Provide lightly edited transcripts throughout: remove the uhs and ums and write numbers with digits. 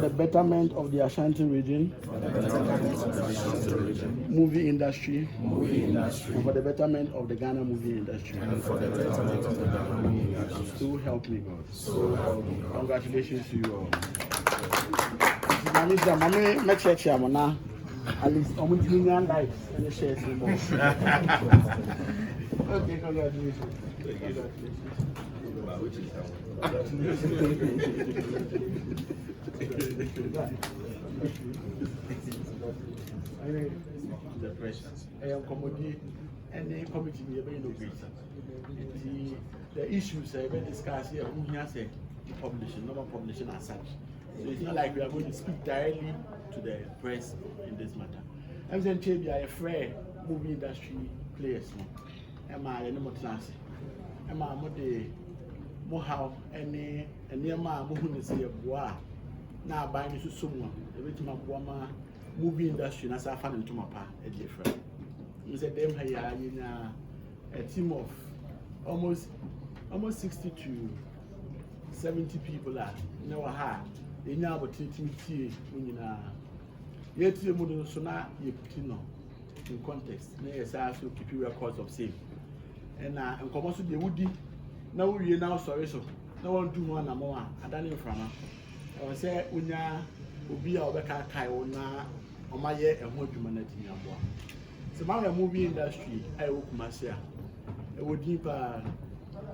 The betterment of the Ashanti region, movie industry, and for the betterment of the Ghana movie industry. So help me God. Congratulations to you all. At least I'm going to life and share some more. Okay, congratulations. The precious. I am commodity and the committee will be inaugurated. The issues I will discuss here, who has said publishing, not publishing as such. So it's not like we are going to speak directly to the press in this matter. I'm saying we are a fair movie industry players. Am I any more class? Am I more how any near my movie is a bois? Now buying to someone, the rich man movie industry, and as I found into my pa, a different. You said them here in a team of almost 60 to 70 people are now hard. They now but tea yet you would so now you in context. Yes, I also keep you records of same. And come also the woody. Now we now sorry so. No one do one more. I don't know from her. I was say Unya will be our Becca Kaiona or my year and what humanity in Yamboa. So my movie industry, I will come here. It would deeper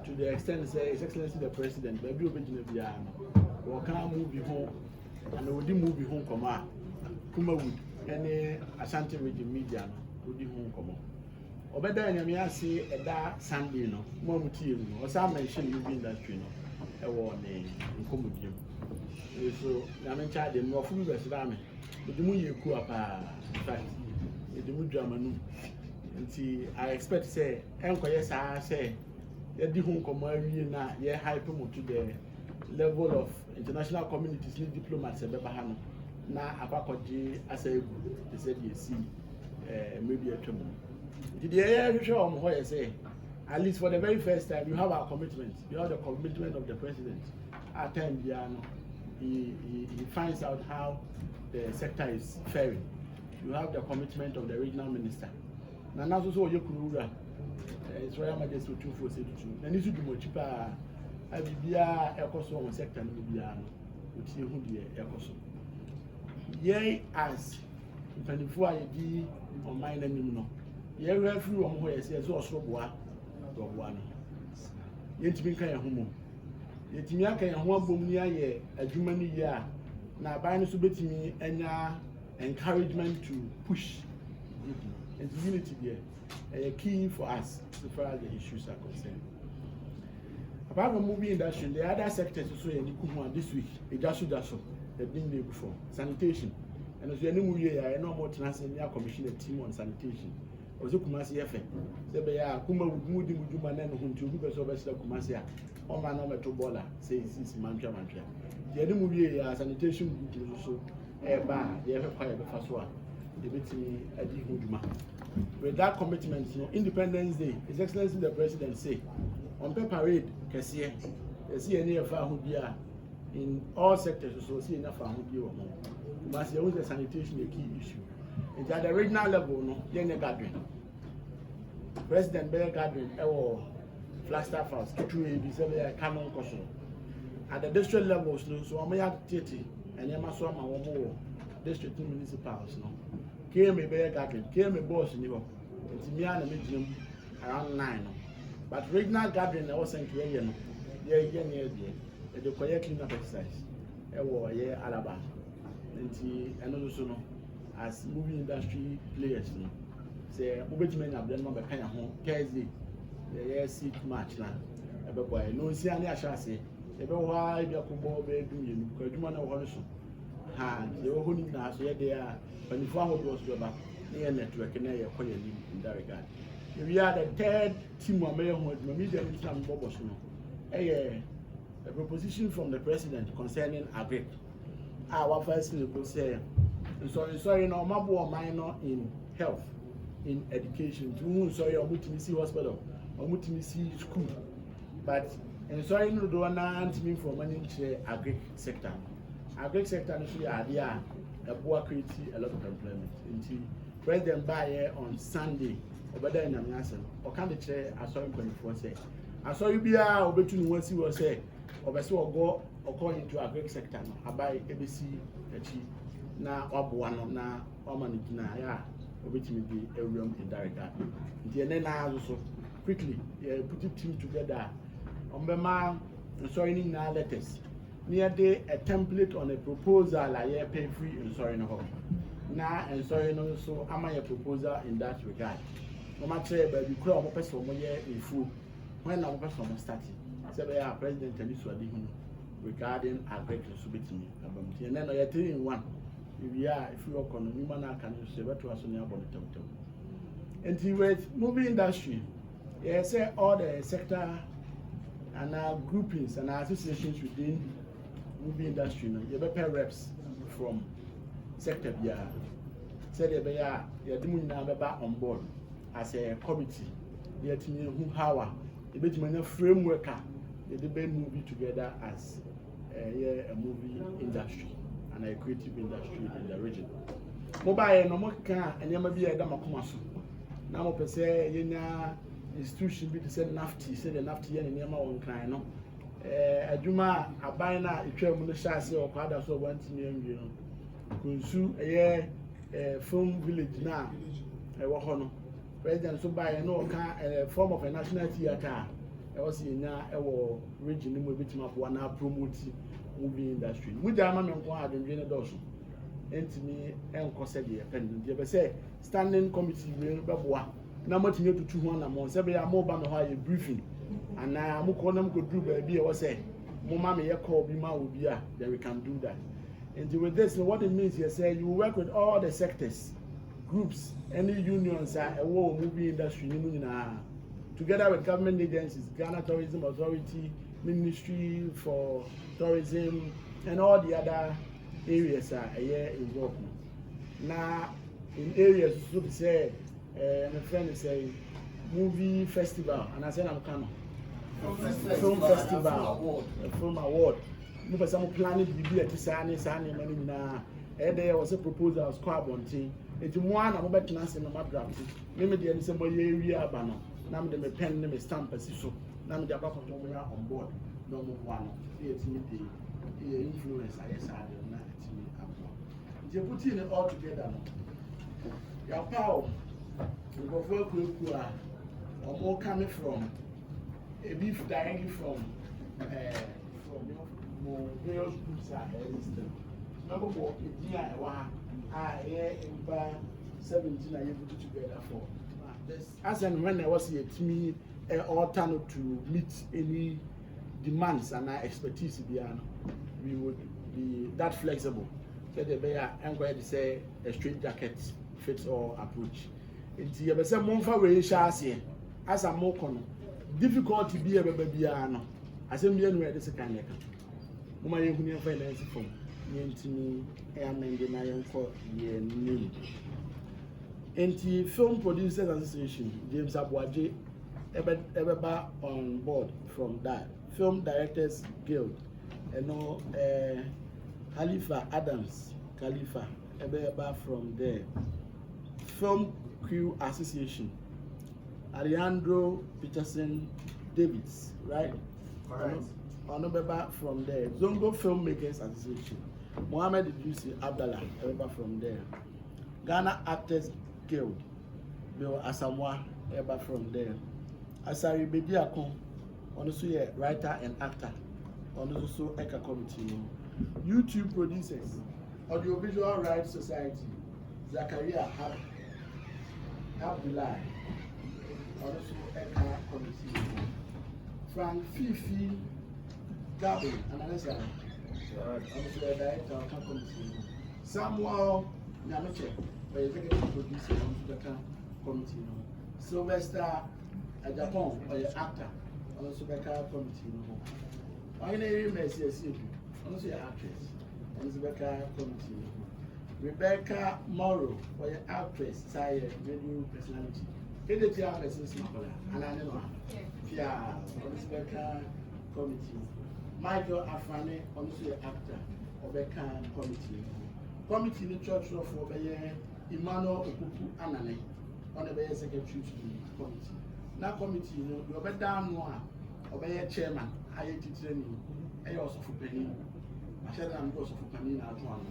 to the extent say His Excellency the President, but you begin to be or can't move home and would move home come out. Kumawood any Ashanti region media would home come on. Or better than me, I say a dark Sunday, no more material, or some mention movie industry, no a war name in Kumawood. So I'm in charge of more food as Rami. But the moon you go up, in fact, the mood drama. And see, I expect to say, Uncle, yes, I say, the home commodity now, yeah, high promote to the level of international communities, need diplomats, and Bahano. Now, Apakoji, as a they said, you see, maybe a trouble. Did the air show what I say? At least for the very first time, you have our commitment. You have the commitment of the president. At time, he finds out how the sector is faring. You have the commitment of the regional minister. Now, also you could it's Royal Majesty 2472. And this would be more cheaper. I will be a cost on sector and will be which you would be a cost. Yea, as 24 ID on my name, no. Yea, referee on where I say, so bois, or one. Yet, me can homo. Yet, me can one boom near a human year. Now, buying to bet me and encouragement to push and unity there. A key for us so far as the issues are concerned. Apart from movie industry, the other sectors also in Kumawood this week, it just they've been there before. Sanitation. And as you know, we are no more transnational commission a team on sanitation. Also, Kumasi FM. Say, Kumawood moody would do man and whom to because of us, Kumasia, or man over to Bola, says it's Mantra. The other movie sanitation group also a bar, they have acquired the first one. The betting a Dihuduma. With that commitment, Independence Day, His Excellency the President say, on paper parade, Cassia, the CNA who be in all sectors, so see enough who be or more. You must use the sanitation a key issue. And at the regional level, no, then a gathering. President Bear Gathering, or Flagstaff House, Kitui, Canon Caution. At the district levels, so I may have Titi and Yamasoma or more district municipalities, no. Came a bear gathering, came a boss in Europe, and Timiana meeting around 9. But regional gathering, I was saying to you, the quiet cleanup exercise. A war, Alabama. And also, as movie industry players, say, Ubetman have done number kind of home, Thursday, the seat match now. A boy, no, see, I shall say, a boy, why you could go doing, because you want to hold they were holding the house, they are. When the farmer was near network and they are in that regard. We are the third team of mayor who media Islam Bobosuno. A proposition from the president concerning agri. Our first will say, sorry, no, Mabu minor in health, in education, to whom sorry, or Mutimisi hospital, or Mutimisi school. But and sorry, no, do not mean for money agri sector. agri sector no so yɛ adeɛ a ɛboa create a lot of employment. Nti president buy here on Sunday obeda in Nyame ɔka de kyerɛ asɔre mpanyinfoɔ sɛ asɔre biara obetu ne wansi wɔ sɛ ɔbɛsɛ ɔgɔ ɔkɔ into agri sector no abai ebesi akyi na waboa no na ɔma ne gyina ya obetumi bi ewuram indirect nti ene na azo quickly put the team together ombema sorry ni na letters near day a template on a proposal like pay free and sorry no na and sorry no so am I a proposal in that regard no matter but you crowd mo person mo ye efu when na mo person mo start say be our president and so ade hu regarding agriculture so betimi abamti and then you 3 in 1 if you are if you are economy man can say beto aso ne abon temtem and with movie industry yeah say all the sector and our groupings and our associations within movie industry no you better reps from sector bia said they be ya dimu na beba on board as a committee yet who how e betimi na framework they be movie together as a movie industry and a creative industry in the region mobile no mo kan anyama bi e da makoma so na mo pese yenya institution bi to say nafti say the nafti ye ne ma won kan no adwuma aban na etwa mu no hyase o kwada so wantimi anwie no kunsu film village na wo ho no president so buy no ka form of a national theater was yenya wo region mu ebitima bo na promote movie industry mu jama me nko adwendwe ne doso entimi enkose de pen de be say standing committee we beboa na matimi tutu ho na mo se be ya mo ba me ho aye briefing ana mo ko na mo ko dru ba bi e wo say mo ma me ye call bi ma obi a then we can do that. And with this what it means you say you work with all the sectors groups any unions a movie industry together with government agencies Ghana Tourism Authority Ministry for Tourism and all the other areas are involved now in areas so to say my friend is saying movie festival and I said I'm coming film festival film award mo pesa mo plan bibi ati sane mani na there was a proposal squad bonting enti mo ana mo betena se no ma draft me de se mo ye wi aba no na me de me pen ne me stamp asi so na me de aba ko mo ya on board no mo wa no e ti me de influence ayesa de na ti me aba enti putting it all together no ya power we go for ku a omo coming from a beef directly from various groups are listed. Number 4, about 17 are able to together for this. As and when there was a team alternative to meet any demands and our expertise, we would be that flexible. So the bear and going to say a straight jacket fits all approach. It's the best month way chassis as a more difficulty be a baby. As a million where this kind of Uma yehuni finance from yentimi amende na yenko ye name enti film producers association James Abuaje ebeba on board from that film directors guild eno Khalifa Adams Khalifa ebeba from there film crew association Alejandro Peterson Davids right correct Onobeba from there. Zongo Filmmakers Association. Mohammed Idrisi Abdallah Eba from there. Ghana Actors Guild. Bill Asamoah Eba from there. Asari Bediakon. Also a writer and actor. Also Eka Committee. YouTube Producers. Audiovisual Rights Society. Zakaria Abdullah. Also Eka Committee. Frank Fifi Gabby, and another director of committee. Samuel Namache, the executive producer of the committee. Sylvester Japan, the actor, also the committee. My name is also an actress, and the committee. Rebecca Morrow, for the actress, sire, radio personality. Edit your message, and I know. Yeah, Rebecca committee. Michael Afane, also an actor, Obeka committee the church of Emmanuel Okuku Anane, one of the secretary to the committee. Now committee, you better down one, obey chairman, I training, I also for penny. I said I'm also for penny at one.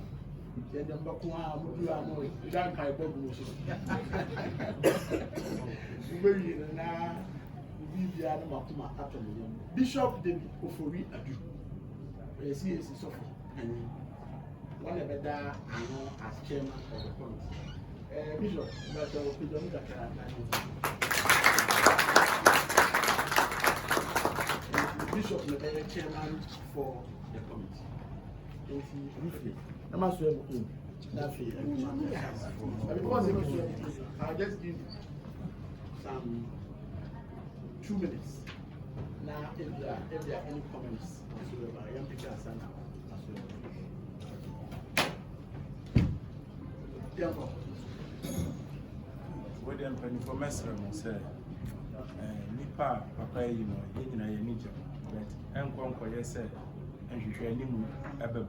Then the Bakua would do our noise, you don't carry bubbles. Very now, we be the Amoakohene Atom. Bishop David Ofori Adu. Yes, he is so and one of the I know as chairman of the committee. Bishop, but we don't get Bishop is the chairman for the committee. I must have I'll just give some 2 minutes. Now, if there are any comments, I am picking us now. What the company for Messer say, Nipa, Papa, you know, you need you, but I'm going for yes, and you can ever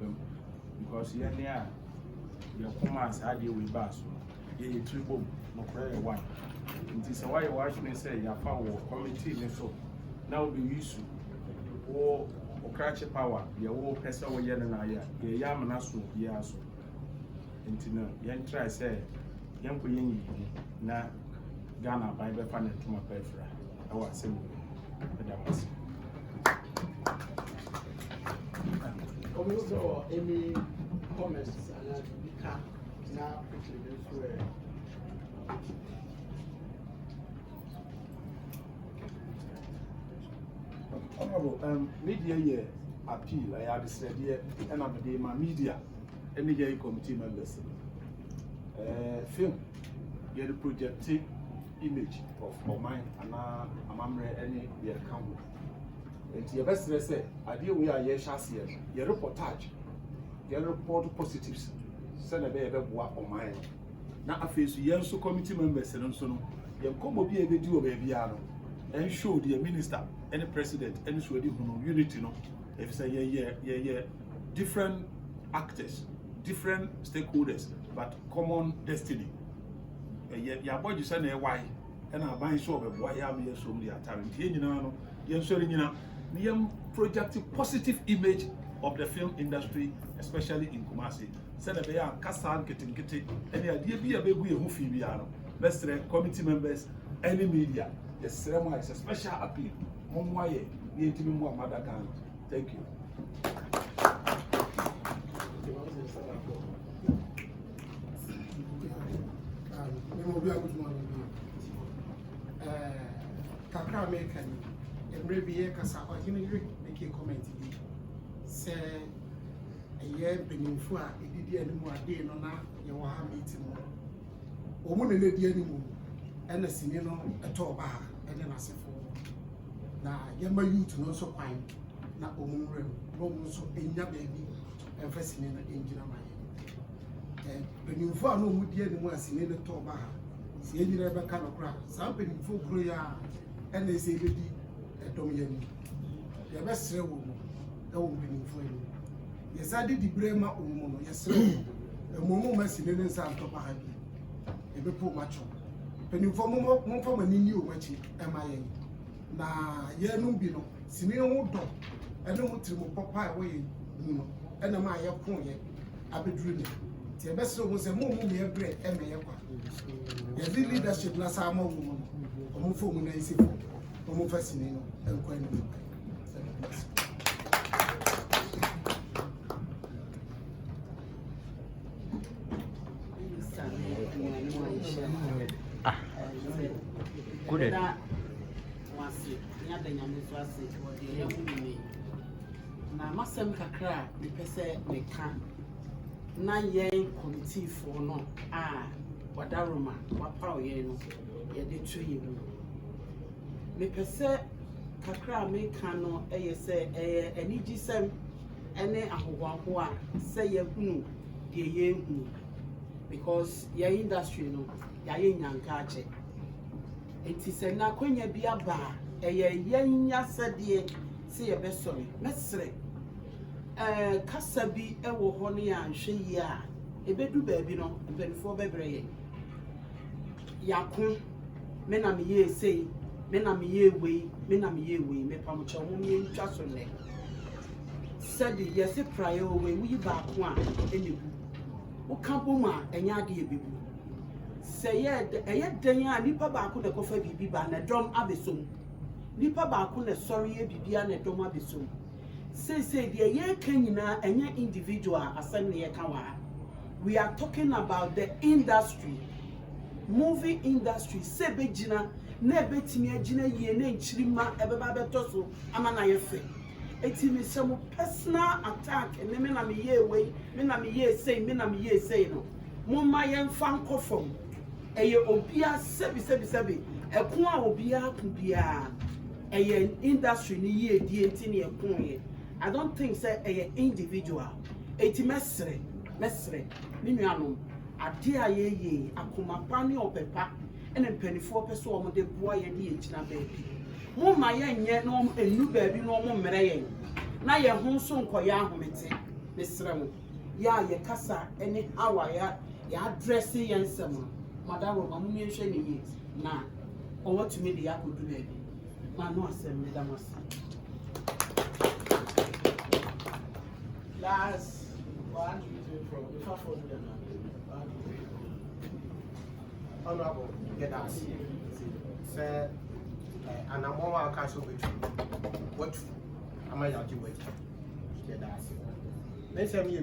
because you're near your commands had you with Basso. You triple, no prayer one. It is why you watch me say, your power committee, and so now be used to or crash power, your old person or yen and I, your Yamanasu, Yasu. Intino, young try say, young Queen, na Ghana by the fan to my paper. I was saying, also, any comments and we can now quickly go through. Honorable, media appeal, I had said here, and I'm my media, and media committee members. Film, get a projected image of mine, and I'm any account. And your best say, I deal we are yes, your reportage, your report positives, send a baby on mine. Now, I face young committee members, and so you come be a video baby, and show the minister, any president, any unity, no, if say, different actors, different stakeholders, but common destiny. Your boy, you say, why, and I buy so of why I'm here so many times. You know, you're sorry, you know. We project a positive image of the film industry, especially in Kumasi. Said that they are Kassan getting any idea be a baby who feel best committee members, any media. The ceremony is a special appeal. Mumwaye, the intimate mother can. Thank you. Kakra American. Maybe Kasa or Henry make a comment. Say a year beneath a did any more day no na your meeting. Woman lady anymore, and a senior a top bar, and then I say for now, Yama you to know so fine, not woman room, no so in your baby, and facing in the engine of my head. When you found no good dear anymore, seen in the top bar, see any never kind of crowd, something full prayer, and they say, Domian, the best woman, the woman for you. Yes, I did the Brema woman, yes, a moment messing in the sound of my head. A bit poor macho. Penny for more from a new watch, am I? Now, yeah, no bino, Simeo dog, I don't want to papa away, and am I a pony? I be dreaming. The best was a moment near bread and my aqua. The leadership last summer woman, or more for when I see. More fascinating and quite good. Na masem kakra me pese me kan na yen committee for no wadaroma wapa oye no ye de tu yi mu me pese kakra me kan no eye se anigi sem ene ahohwanho a se ye hunu de ye hunu because your industry no ya ye nyanka ache enti se na kwanya bia ba eye yenya sede se ye be sorry mesre kasa bi ɛwɔ hɔ ne anhwɛ yi a ebedu baabi no mpanimfoɔ bɛbrɛ yɛ yako me na meyɛ sei me na meyɛ wei me na meyɛ wei me pamokyɛ ho me ntwa so nnɛ sɛde yɛse praeɛ wɔ wei woyi baako a ɛnɛgu woka bom a ɛnyɛ adeɛ bɛbu sɛ ɛyɛ dan a nipa baako na kɔfa biribi ba na dɔm abɛsom nipa baako na sɔre yɛ biribi na dɔm abɛsom say deɛ yɛka nyinaa ɛnyɛ individual asɛm ne yɛka wɔ we are talking about the industry movie industry sɛ bɛgyina na ɛbɛtumi agyina yie na nkyirima ɛbɛba bɛtɔ so ama na yɛfɛ eti me sɛ mo personal attack ne me na meyɛ wei me na meyɛ sei me na meyɛ sei no mo ma yɛmfa nkɔ fam ɛyɛ obia sɛbi ɛko a obia ko bia ɛyɛ industry ne yie die nti ne ɛko yɛ I don't think say a individual. Eti mesre me nuanom ade a ye akoma pa ne opepa ene mpanifo pɛ so omo de boa ye de egyina baabi mo ma ye nye no enu baabi no omo mmere ye na ye ho so nkoya ahomete mesre mo ya ye kasa ene hawa ya address ye nsɛm madam Roma mo nhwɛ ne yi na owo tumi de yakodu baabi ma no asɛm me dam asa. Last one, from before for the Honorable, get us. Sir, and I'm more castle with you. What am I out to wait? Get us. Let's have me.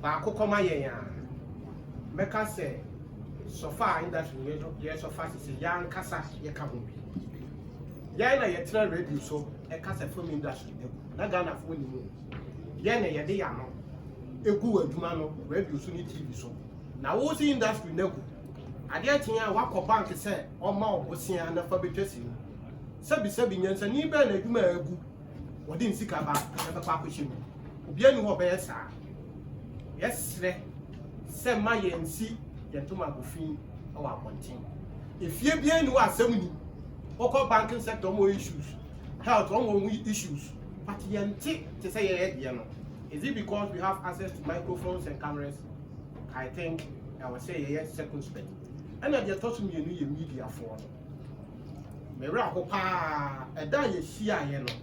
Baako kɔma yɛn a mɛka sɛ sofa industry yɛ sofa sisi yɛn ankasa yɛka ho bi yɛn na yɛtena radio so ɛka sɛ film industry na Ghana fo ni mu yɛn na yɛde yɛn ano egu adwuma no radio so ne TV so na wo si industry na gu adeɛ tia wakɔ bank sɛ ɔma ɔbosia na fa betwa si sɛbi nyansani bɛ na adwuma egu wɔde nsika ba ɛbɛkɔ akɔhyɛ mu obia ni hɔ bɛyɛ saa yɛsrɛ sɛ ma yɛnsi yɛntoma agofin ɛwɔ abɔnten efie bia ni wɔ asɛm ni wɔkɔ banking sector mo issues health wɔn issues but yɛnte te sɛ yɛyɛ deɛ no is it because we have access to microphones and cameras? I think I would say yɛyɛ circumspect ɛna deɛ tɔ so mmienu yɛ media foɔ no mɛwura hɔ paa ɛda yɛhyia yɛ no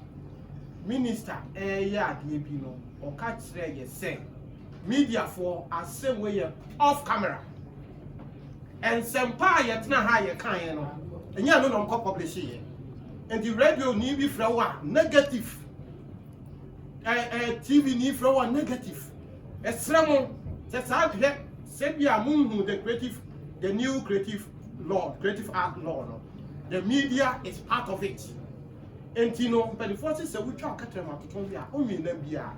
minister ɛyɛ adeɛ bi no ɔka kyerɛ yɛ sɛ media for asɛm wɔ yɛ off camera and sempa yɛtena ha yɛka yɛ no ɛnyɛ no na ɔnkɔ publish yɛ and the radio ni bi frɛ wɔ negative TV ni frɛ wɔ negative ɛsrɛ mo sɛ saa hwɛ sɛ bi a munhu the new creative art law no the media is part of it and you know but the forces say we try to catch them at the a only na bia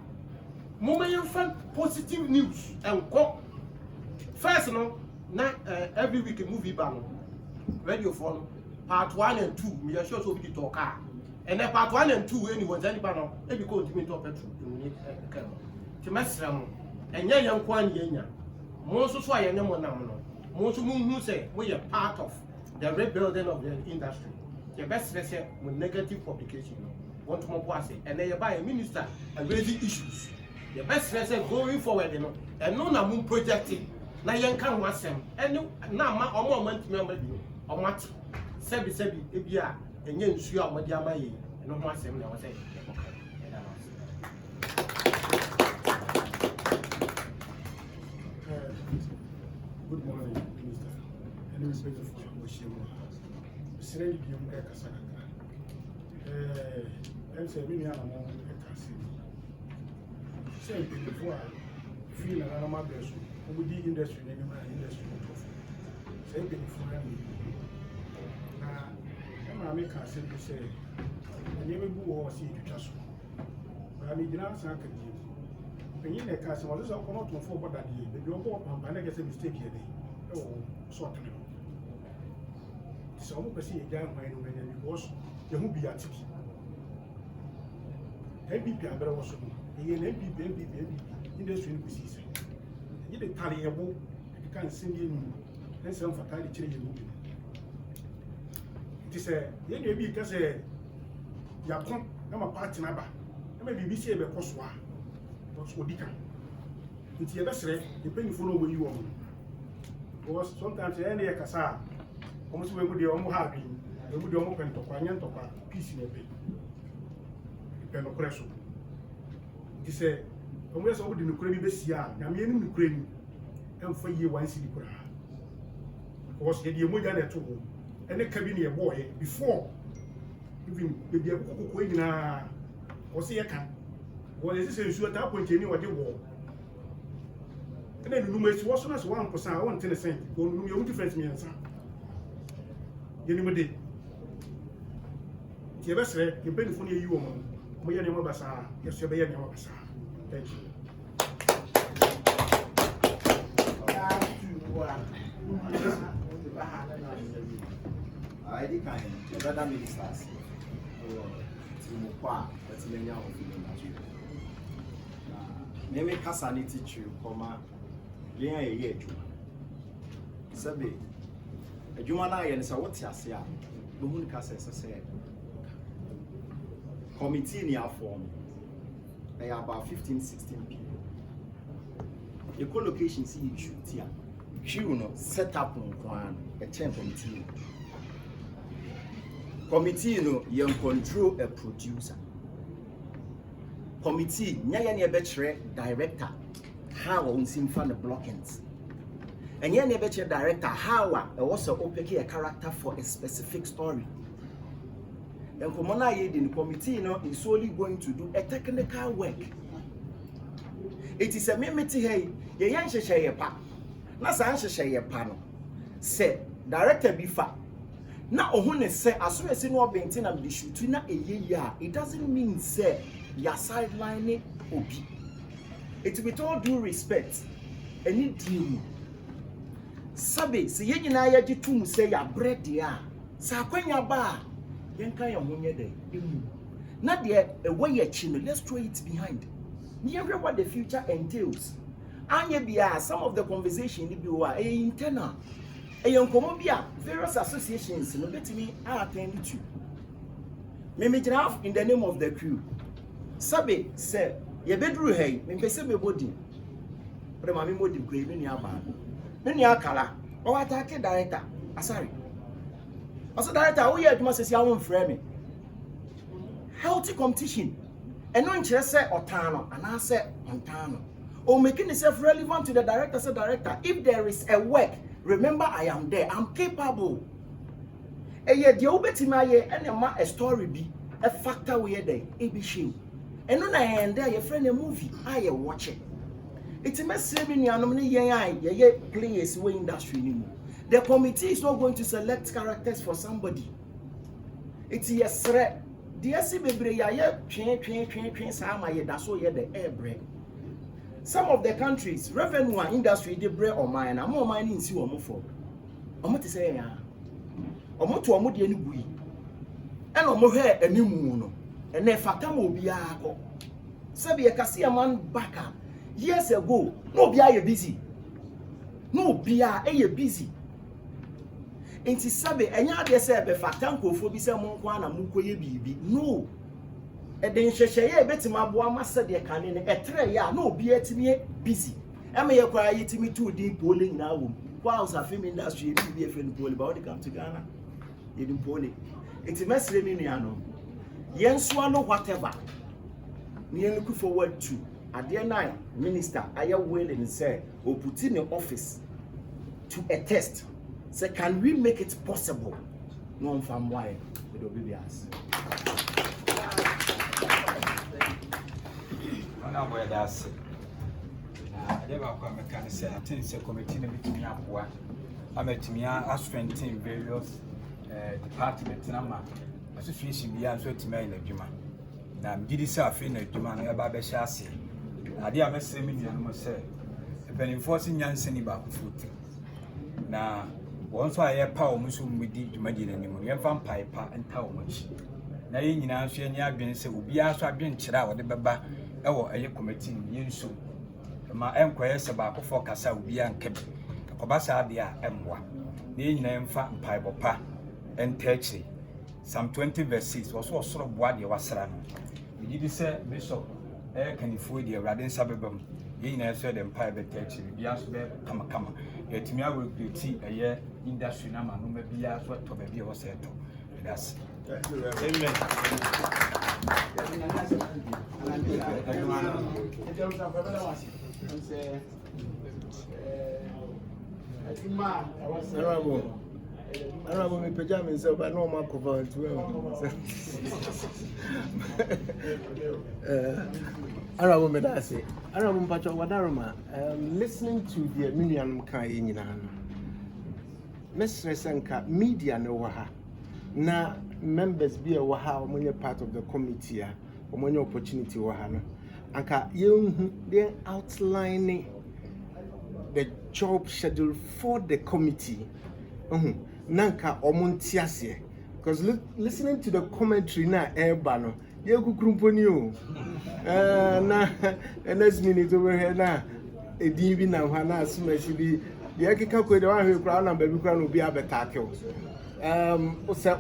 mo may find positive news and go first no na every week a movie ban radio for part 1 and 2 me sure so we talk and then part 1 and 2 anyone any ban e be continue to petrol ti mesra mo enya yan kwan yenya mo so so aye mo nam no mo so munhu say we are part of the rebuilding of the industry the best say mo negative publication no want to mo bo ase and then you buy a minister and raise issues the best say going forward no and no na mo projecting na yen kan wasem and na ma omo ntimi amadi omat sebi e bia enye nsuo a mo di amaye no ho asem na wo say good morning, Minister. And respect for Oshimo. Sreli bi mu kasa kaka. Say me na mo kasa. Say before feel na na ma beso. We di industry na industry to. Say before na make say say na me bu wo si twitwa so. Ba me gina san ka di. Penyin na ka se mo so ko no to fo boda di. Be do bo pampa na get mistake here dey. Oh, sort of. So mo pese ye gan hwan no benya because ye hu bi atiki. MPP abere wo so no. Ye na MPP industry no kusi se. Ye de tare ye bo e kan sindi nu. En sem fatali kire ye no bi. Ti se ye na bi ka se ya kon na ma party na ba. Na ma bibi se be koso a. but odika nti ye besere the painful no we you on because sometimes any kasa almost we go dey omo ha bi we go dey omo pento kwa nya ntokwa peace na be pendo kreso nti se omo yeso odi nukure bi besia na me enu nukure ni emfa yie wan si di kura because ye dey moja na to ho ene ka bi na ye boy before even baby akoko nyina o se ye kan wo le se nsuo ta point ni wo de wo ene nunu ma si wo so na so 1% won tene sen ko nunu ye wo difference mi ansa ye ni mo de ti e be sere ke be ni fo ni yi wo mo ye ni mo basa ye so be ye ni mo basa thank you I did kind of other ministers Timokwa, but many of them Name Cassani teach you, comma, Lea a year. Sabe, a Jumana and so what's your say? The moon Cassa said. Committee in your form. They are about 15-16 people. The co-location see you shoot here. You set up on one a 10 committee. Committee, you control a producer. Committee, nyanya betre director, how on simfan the blockings. And nyanya betre director, how also open a character for a specific story. And Komona in the committee, is solely going to do a technical work. It is a mimity, hey, ye yansha share pa. Nasa ansha share panel. Say, director be fat. Now, ohun say as we say no bentin am the shoot na eyeya, it doesn't mean say your sideline obi. It with all due respect, any deal. Sabe, say ye nyina ye gitum say ya bread ya. Sa kwanya ba, yen kan ya honye dey. Na de away ye chino, let's throw it behind. Never what the future entails. Anya bia some of the conversation ni bi wa internal. Various associations no betimi attend to. Me giraffe in the name of the crew. Sabe say ye bedru hey, me pese be body. But mama modi kwe me ni aba. Me ni akala. O attack director. Asari. Also director, wo ye aduma sesi awon frɛ me. Healthy competition. Eno nkyere say otano ana say ontano. O making itself relevant to the director say director if there is a work. Remember, I am there. I'm capable. And yet, the obetimaye and a story be a factor where they be show. And when I am there, your friend a movie, I watch it. It's a message in your nominee, ye players way industry anymore. The committee is not going to select characters for somebody. It's a threat. The SCB, train, Sama, that's all ye the air break. Some of the countries, revenue industry, they break or mine, I'm more mining, see what for. I'm not to say, I'm not to a moody any bui. And I'm more hair a new moon, and then Fatam will be a go. Sabia Cassia man back up. Years ago, no be a busy. No be a busy. Ain't it Sabe, and ya de say, Fatanko for be some Monkwana Mukoye bibi. No. E den hwehweye betima boa masa de kane ne etre ya na obi atimi busy e me yakwa yitimi to din pole nyina wo kwa usa film industry bi e friend pole ba when come to Ghana e din pole enti mesre ni nuano yenso ano whatever ni en look forward to ade na minister aye willing say o put in the office to a test say can we make it possible no fam why we do be as Where that's never come can say I think the committee between me up one. I'm at me as strengthening various departments number association be answer to me in a juma. Now did this in a juma about the chassis. I dear Messi Million say if an enforcing Yansen about food. Now once I have power musum with the Medina anymore, you have vampire and how much. Now you know, she and Yabin say will be asked I've been chira the baba. Ewo eye committee yenso ma enkoye se ba ko focus obi an kebe ko ba sa de a emwa na nyina emfa mpaibo pa entachi Psalm 20 verse 6 was soro boa de wasra no bi di se bishop can you food your radin suburban? You know, so the empire text you ask them, come. Yet me, I will be tea a year industry number, no maybe as what to be was said to. That's Honorable, me pajamas, so I know my cover Honorable Medasi, Honorable Pacho Wadaruma, listening to the Minion Kai in Mr. Senka, media no waha. Na members be a waha when you're part of the committee, or when your opportunity wahano. Anka, you they're outlining the job schedule for the committee. Nanka omontiase because listening to the commentary na airbano ye kukurumponi o na next minute over here na edin bi na hwa na asumasi bi ye keka ko de wa hwe kra na ba bi kra no bi abetake o se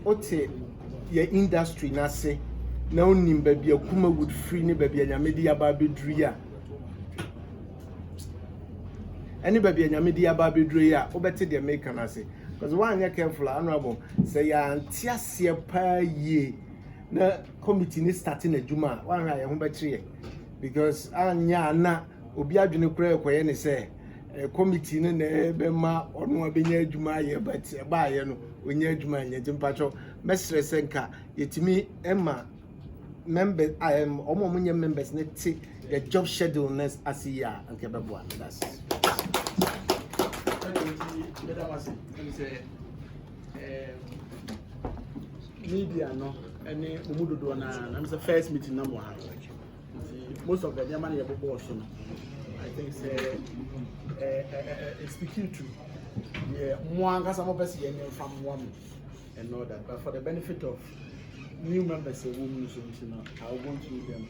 ote ye industry na se na onim ba bi Kumawood free ne ba bi anyamedi aba bedru ya anybody anyamedi aba bedru ya obete de make na se because one you careful honorable say ya antiasie pa ye na committee ni starting adwuma one ya ho betire because anya na obi adwene kura ekoye ne say committee no na be ma ono abenya adwuma ye but ba ye no onya adwuma nya jimpacho mesre senka yetimi emma member omo munye members ne ti the job schedule next asiya anke bebo that's media no any umudodo na I'm the first meeting number most of the money about boss I think say speaking to mwanga some person yen from one and all that but for the benefit of new members who I'll go through them.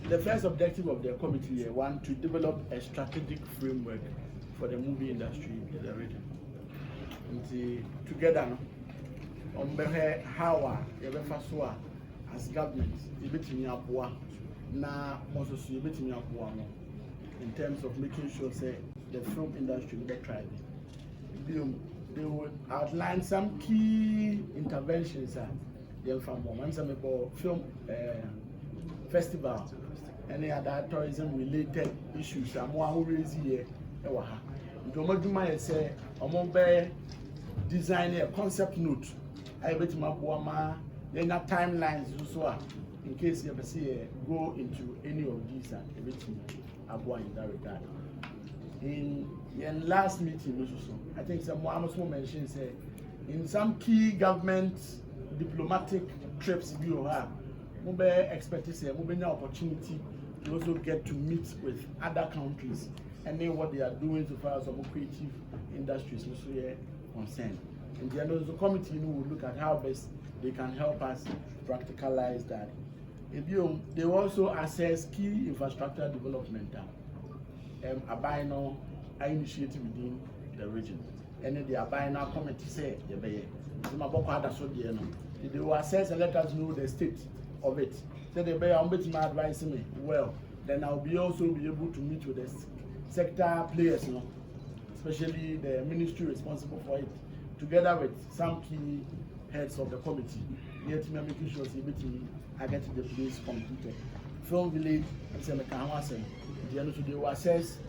The first objective of the committee one to develop a strategic framework for the movie industry in the region. And together, on how as government, in terms of making sure say the film industry will be thriving. They would outline some key interventions some film festival, any other tourism related issues. I'm one who is here. Say design a concept note. I bet my boama then timelines so in case you ever see go into any of these everything in that regard. In last meeting also, I think some Mahama mentioned say in some key government diplomatic trips you have, we expect to say we opportunity to also get to meet with other countries and then what they are doing so far as some creative industries also here concerned. And the committee will look at how best they can help us practicalize that. They also assess key infrastructure development initiative within the region. And then the Abina committee say they will assess and let us know the state of it. So they may advise me well. Then I'll be also be able to meet with the sector players, especially the ministry responsible for it, together with some key heads of the committee. Yet me making sure I get to the place completed. Film village, I'm saying they will assess.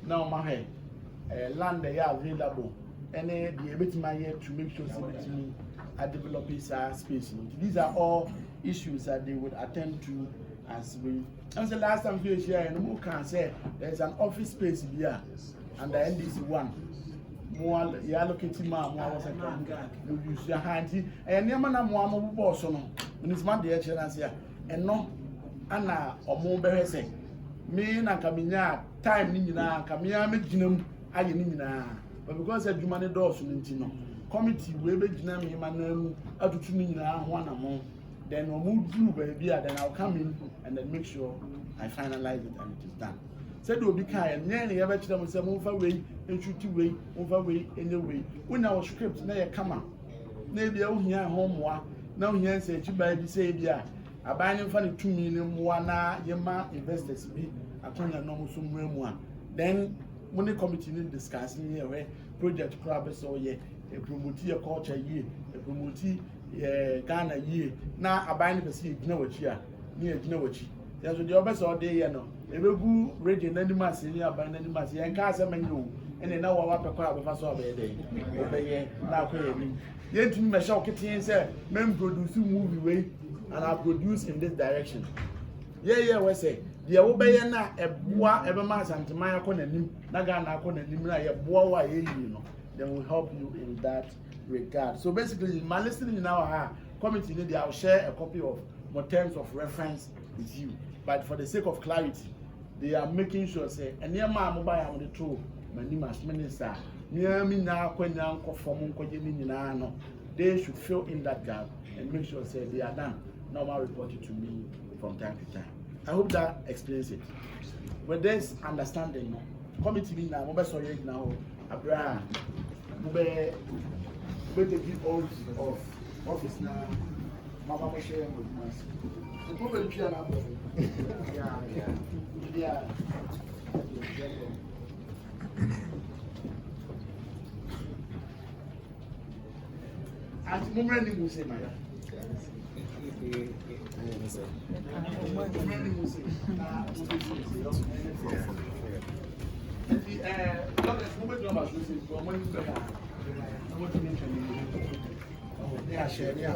Now my land they are available. And the ability to make sure I develop this space. These are all issues that they would attend to as we. And the last time we were here, and who can say there's an office space here, and the NDC one. More, you are looking to more was you use your hand, and your man, more boss on. When it's Monday, and no, Anna or more better say. Me na Camina time Nina, Camilla Mijinum, I Nina. But because the money doors in committee will be Jinam out to Nina one among, then we'll move through baby, then I'll come in and then make sure I finalize it and it is done. Said will be kind, nearly ever to them say move away, and shoot away, move away, anyway. When our script, now come on. Maybe out here home, now here said you baby say, yeah, Abandon for the 2 million one yema investors be a ton of normal some then when the committee discussing here project crab so ye a promote a culture ye a promote Ghana ye now abandon the sea know what here near Gnowachi. There's the obvious all day, you know. A good radio and any mass in your band and mass and cars and you and then now what a crowd of us all day. Obey now. Yet to me, Michelle Kitty said, men produce movie way and I produce in this direction. Yeah, we say. The obey na a bois ever mass and to my economy, Nagana economy, a bois, you know. Then will help you in that regard. So basically, my listening in our committee, I'll share a copy of more terms of reference with you. But for the sake of clarity, they are making sure say and near my mobile on the true minister near me now when they should fill in that gap and make sure say they are done. Normal reported to me from time to time. I hope that explains it. With this understanding, committee now mobile so now Abraham mobile take it all of office now. Mama share with us. The problem is that yeah. At moment you say my. Yeah, sure. Yeah,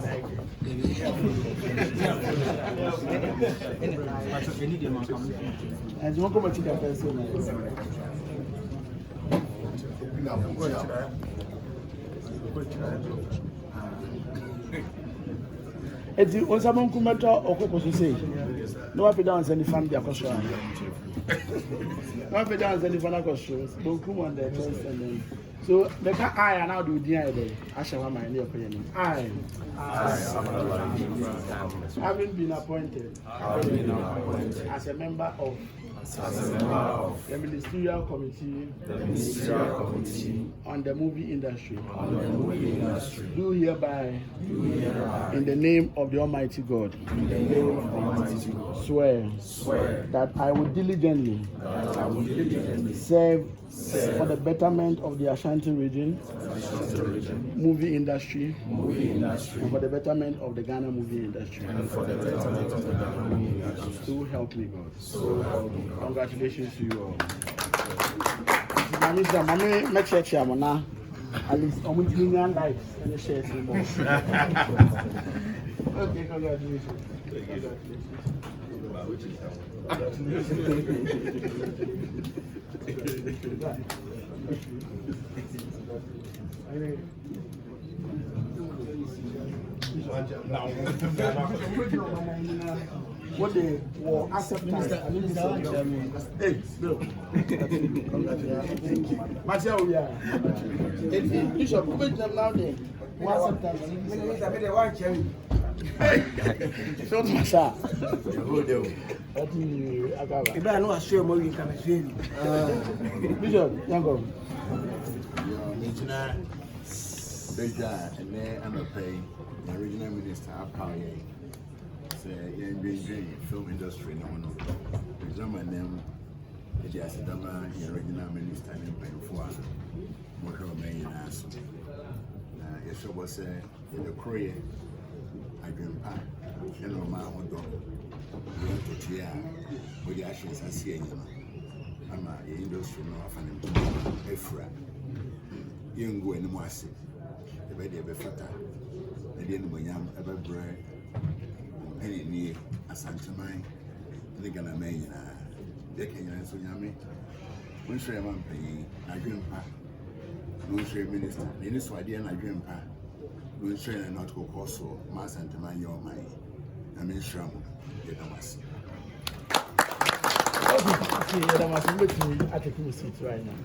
and you won't come to the person. It's on someone come at all or to say. No up and down any family across. No up and down any family across. Don't come on there first and then. So the I and now do the idea. I shall have my new opinion. I having been appointed as a member of the ministerial committee on the movie industry. Do hereby in the name of the Almighty God swear that I will diligently serve for the betterment of the Ashanti region, movie industry, and for the betterment of the Ghana movie industry. So help me God. Congratulations to you all. At least I'm with you in life and share some more. Okay, congratulations. What they were acceptance. Hey, Bill. Thank you. Marcel, yeah. Bishop, come in now there. Hey, so much. If I know a show more, you can see. Bishop, young and then I'm a pay the original minister of power. Film industry, no one. My name is Yasadama, the original minister in Penfua. What her main answer. Yes, I was in the Korea. I dream pie. You know, my own dog. We went to Tia with the ashes. I see you. I'm a industry no often in Efra. You go in the Mossy. The baby of a fata. The end when I'm ever bread. Any near a Santa Mine, the Ghana Main, the Kenyan Sunyami. When she am paying, I dream pa. No share minister, in this idea, I dream pa. No share and not go also, Mass Santa Mine, your mind. I mean, Shram, the Damas. Okay, the Damas, I'm with me at the seat right now.